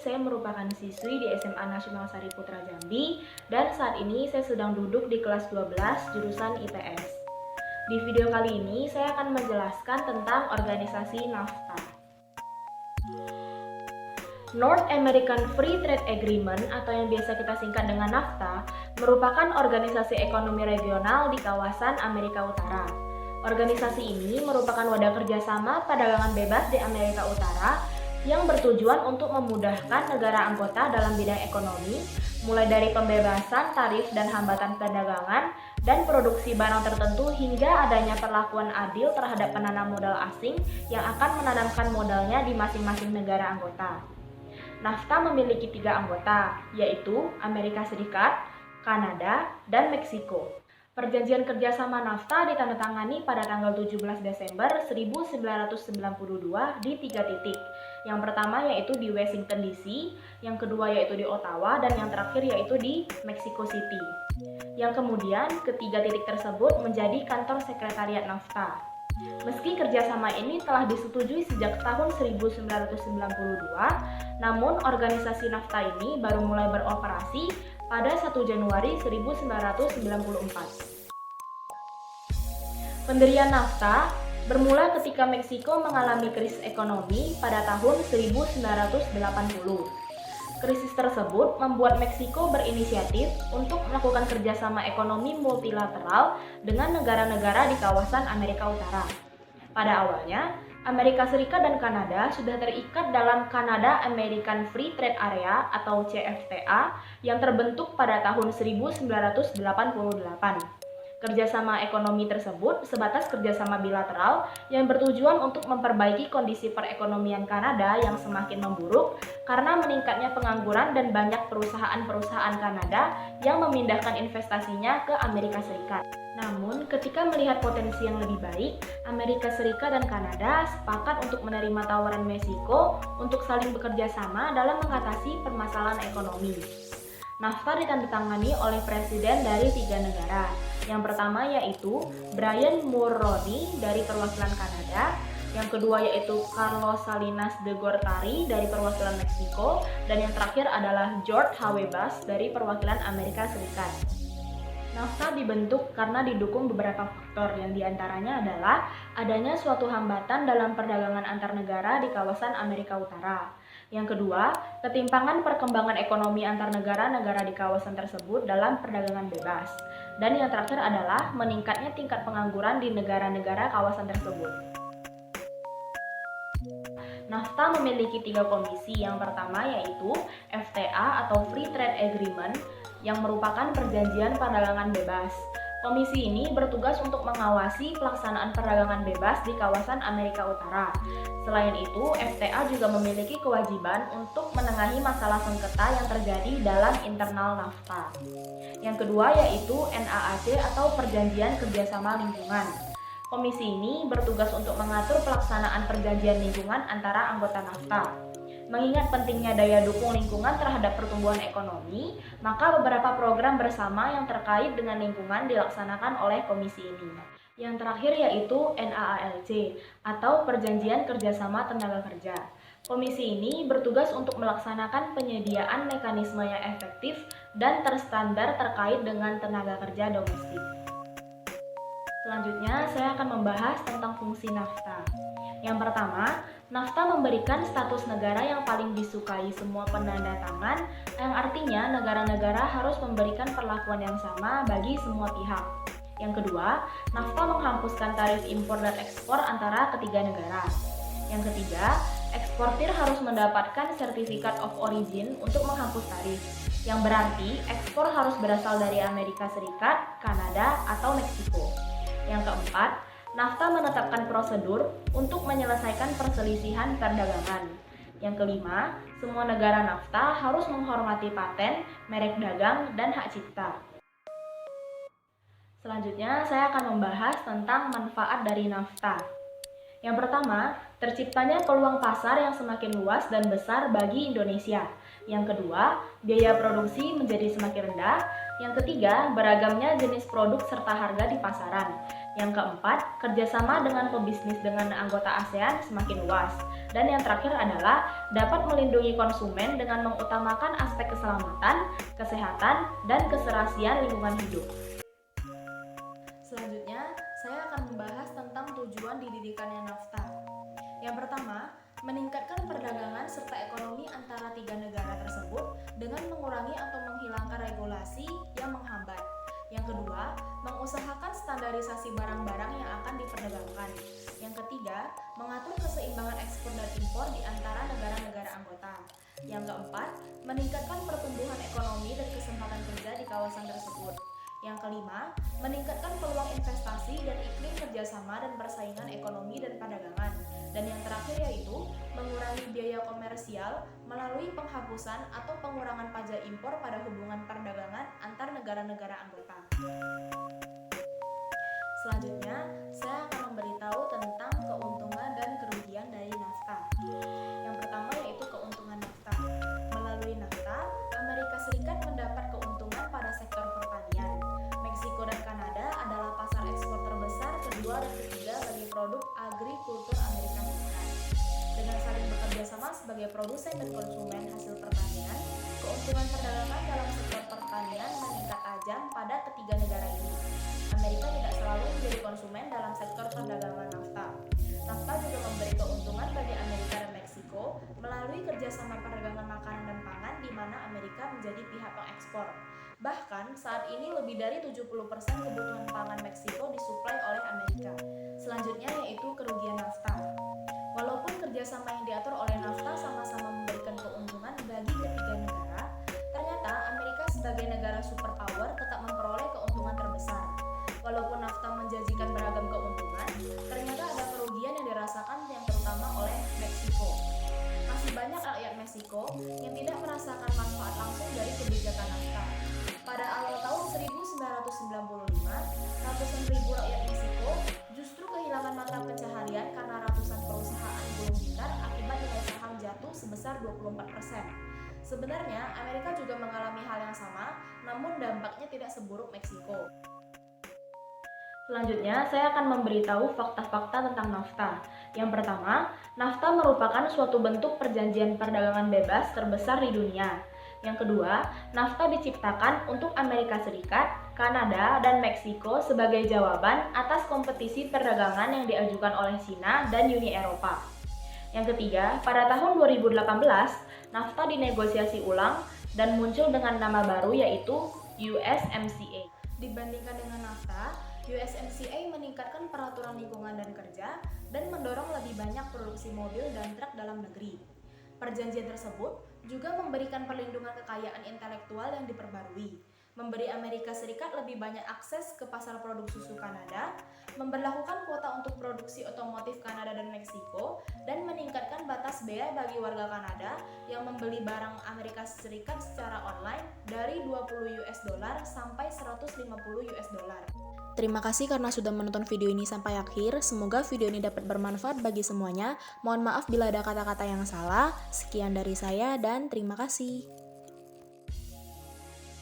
saya merupakan siswi di SMA Nasional Sari Putra Jambi dan saat ini saya sedang duduk di kelas 12 jurusan IPS. Di video kali ini saya akan menjelaskan tentang organisasi NAFTA. North American Free Trade Agreement atau yang biasa kita singkat dengan NAFTA merupakan organisasi ekonomi regional di kawasan Amerika Utara. Organisasi ini merupakan wadah kerjasama perdagangan bebas di Amerika Utara yang bertujuan untuk memudahkan negara anggota dalam bidang ekonomi, mulai dari pembebasan tarif dan hambatan perdagangan dan produksi barang tertentu hingga adanya perlakuan adil terhadap penanam modal asing yang akan menanamkan modalnya di masing-masing negara anggota. NAFTA memiliki 3 anggota, yaitu Amerika Serikat, Kanada, dan Meksiko. Perjanjian kerjasama NAFTA ditandatangani pada tanggal 17 Desember 1992 di 3 titik. Yang pertama yaitu di Washington DC, yang kedua yaitu di Ottawa, dan yang terakhir yaitu di Mexico City. Yang kemudian ketiga titik tersebut menjadi kantor sekretariat NAFTA. Meski kerjasama ini telah disetujui sejak tahun 1992, namun organisasi NAFTA ini baru mulai beroperasi pada 1 Januari 1994. Pendirian NAFTA bermula ketika Meksiko mengalami krisis ekonomi pada tahun 1980. Krisis tersebut membuat Meksiko berinisiatif untuk melakukan kerjasama ekonomi multilateral dengan negara-negara di kawasan Amerika Utara. Pada awalnya, Amerika Serikat dan Kanada sudah terikat dalam Canada American Free Trade Area atau CFTA yang terbentuk pada tahun 1988. Kerjasama ekonomi tersebut sebatas kerjasama bilateral yang bertujuan untuk memperbaiki kondisi perekonomian Kanada yang semakin memburuk karena meningkatnya pengangguran dan banyak perusahaan-perusahaan Kanada yang memindahkan investasinya ke Amerika Serikat. Namun, ketika melihat potensi yang lebih baik, Amerika Serikat dan Kanada sepakat untuk menerima tawaran Meksiko untuk saling bekerja sama dalam mengatasi permasalahan ekonomi. NAFTA ditandatangani oleh presiden dari 3 negara. Yang pertama yaitu Brian Mulroney dari perwakilan Kanada, yang kedua yaitu Carlos Salinas de Gortari dari perwakilan Meksiko, dan yang terakhir adalah George H.W. Bush dari perwakilan Amerika Serikat. NAFTA dibentuk karena didukung beberapa faktor yang diantaranya adalah adanya suatu hambatan dalam perdagangan antar negara di kawasan Amerika Utara. Yang kedua, ketimpangan perkembangan ekonomi antar negara-negara di kawasan tersebut dalam perdagangan bebas. Dan yang terakhir adalah meningkatnya tingkat pengangguran di negara-negara kawasan tersebut. NAFTA memiliki 3 komisi. Yang pertama yaitu FTA atau Free Trade Agreement yang merupakan perjanjian perdagangan bebas. Komisi ini bertugas untuk mengawasi pelaksanaan perdagangan bebas di kawasan Amerika Utara. Selain itu, FTA juga memiliki kewajiban untuk menengahi masalah sengketa yang terjadi dalam internal NAFTA. Yang kedua yaitu NAAC atau Perjanjian Kerjasama Lingkungan. Komisi ini bertugas untuk mengatur pelaksanaan perjanjian lingkungan antara anggota NAFTA. Mengingat pentingnya daya dukung lingkungan terhadap pertumbuhan ekonomi, maka beberapa program bersama yang terkait dengan lingkungan dilaksanakan oleh komisi ini. Yang terakhir yaitu NAALC atau Perjanjian Kerjasama Tenaga Kerja. Komisi ini bertugas untuk melaksanakan penyediaan mekanisme yang efektif dan terstandar terkait dengan tenaga kerja domestik. Selanjutnya, saya akan membahas tentang fungsi NAFTA. Yang pertama, NAFTA memberikan status negara yang paling disukai semua penandatangan, yang artinya negara-negara harus memberikan perlakuan yang sama bagi semua pihak. Yang kedua, NAFTA menghapuskan tarif impor dan ekspor antara ketiga negara. Yang ketiga, eksportir harus mendapatkan sertifikat of origin untuk menghapus tarif, yang berarti ekspor harus berasal dari Amerika Serikat, Kanada, atau Meksiko. Yang keempat, NAFTA menetapkan prosedur untuk menyelesaikan perselisihan perdagangan. Yang kelima, semua negara NAFTA harus menghormati paten, merek dagang, dan hak cipta. Selanjutnya, saya akan membahas tentang manfaat dari NAFTA. Yang pertama, terciptanya peluang pasar yang semakin luas dan besar bagi Indonesia. Yang kedua, biaya produksi menjadi semakin rendah. Yang ketiga, beragamnya jenis produk serta harga di pasaran. Yang keempat, kerjasama dengan pebisnis dengan anggota ASEAN semakin luas. Dan yang terakhir adalah dapat melindungi konsumen dengan mengutamakan aspek keselamatan, kesehatan, dan keserasian lingkungan hidup. Selanjutnya, saya akan membahas tentang tujuan didirikannya NAFTA. Yang pertama, meningkatkan perdagangan serta ekonomi antara tiga negara tersebut dengan mengurangi atau menghilangkan regulasi yang menghambat. Yang kedua, mengusahakan standarisasi barang-barang yang akan diperdagangkan. Yang ketiga, mengatur keseimbangan ekspor dan impor di antara negara-negara anggota. Yang keempat, meningkatkan pertumbuhan ekonomi dan kesempatan kerja di kawasan tersebut. Yang kelima, meningkatkan peluang investasi dan iklim kerjasama dan persaingan ekonomi dan perdagangan. Dan yang terakhir yaitu mengurangi biaya komersial melalui penghapusan atau pengurangan pajak impor pada hubungan perdagangan antar negara-negara anggota. Selanjutnya, saya akan memberitahu tentang keuntungan dan kerugian dari NAFTA. Yang pertama yaitu keuntungan NAFTA. Melalui NAFTA, Amerika Serikat mendapat keuntungan pada sektor pertanian. Meksiko dan Kanada adalah pasar ekspor terbesar kedua dan ketiga bagi produk agrikultur Amerika Serikat. Dengan saling bekerja sama sebagai produsen dan konsumen hasil pertanian, keuntungan perdagangan dalam sektor pertanian meningkat tajam pada ketiga negara ini. Amerika tidak selalu menjadi konsumen dalam sektor perdagangan NAFTA. NAFTA juga memberi keuntungan bagi Amerika dan Meksiko melalui kerjasama perdagangan makanan dan pangan di mana Amerika menjadi pihak pengekspor. Bahkan saat ini lebih dari 70% kebutuhan pangan Meksiko disuplai oleh Amerika. Selanjutnya yaitu kerugian NAFTA. Walaupun kerjasama yang diatur oleh NAFTA sama-sama memberikan keuntungan bagi ketiga negara, ternyata Amerika sebagai negara superpower tetap memperoleh keuntungan terbesar. Walaupun NAFTA menjanjikan beragam keuntungan, ternyata ada kerugian yang dirasakan yang terutama oleh Meksiko. Masih banyak rakyat Meksiko yang tidak merasakan manfaat langsung dari kebijakan NAFTA. Pada awal tahun 1995, ratusan ribu rakyat Meksiko justru kehilangan mata pencaharian karena ratusan perusahaan gulung tikar akibat nilai saham jatuh sebesar 24%. Sebenarnya, Amerika juga mengalami hal yang sama, namun dampaknya tidak seburuk Meksiko. Selanjutnya, saya akan memberitahu fakta-fakta tentang NAFTA. Yang pertama, NAFTA merupakan suatu bentuk perjanjian perdagangan bebas terbesar di dunia. Yang kedua, NAFTA diciptakan untuk Amerika Serikat, Kanada, dan Meksiko sebagai jawaban atas kompetisi perdagangan yang diajukan oleh Cina dan Uni Eropa. Yang ketiga, pada tahun 2018, NAFTA dinegosiasi ulang dan muncul dengan nama baru yaitu USMCA. Dibandingkan dengan NAFTA, USMCA meningkatkan peraturan lingkungan dan kerja dan mendorong lebih banyak produksi mobil dan truk dalam negeri. Perjanjian tersebut juga memberikan perlindungan kekayaan intelektual yang diperbarui, memberi Amerika Serikat lebih banyak akses ke pasar produk susu Kanada, memberlakukan kuota untuk produksi otomotif Kanada dan Meksiko, dan meningkatkan batas bea bagi warga Kanada yang membeli barang Amerika Serikat secara online dari $20 sampai $150. Terima kasih karena sudah menonton video ini sampai akhir. Semoga video ini dapat bermanfaat bagi semuanya. Mohon maaf bila ada kata-kata yang salah. Sekian dari saya dan terima kasih.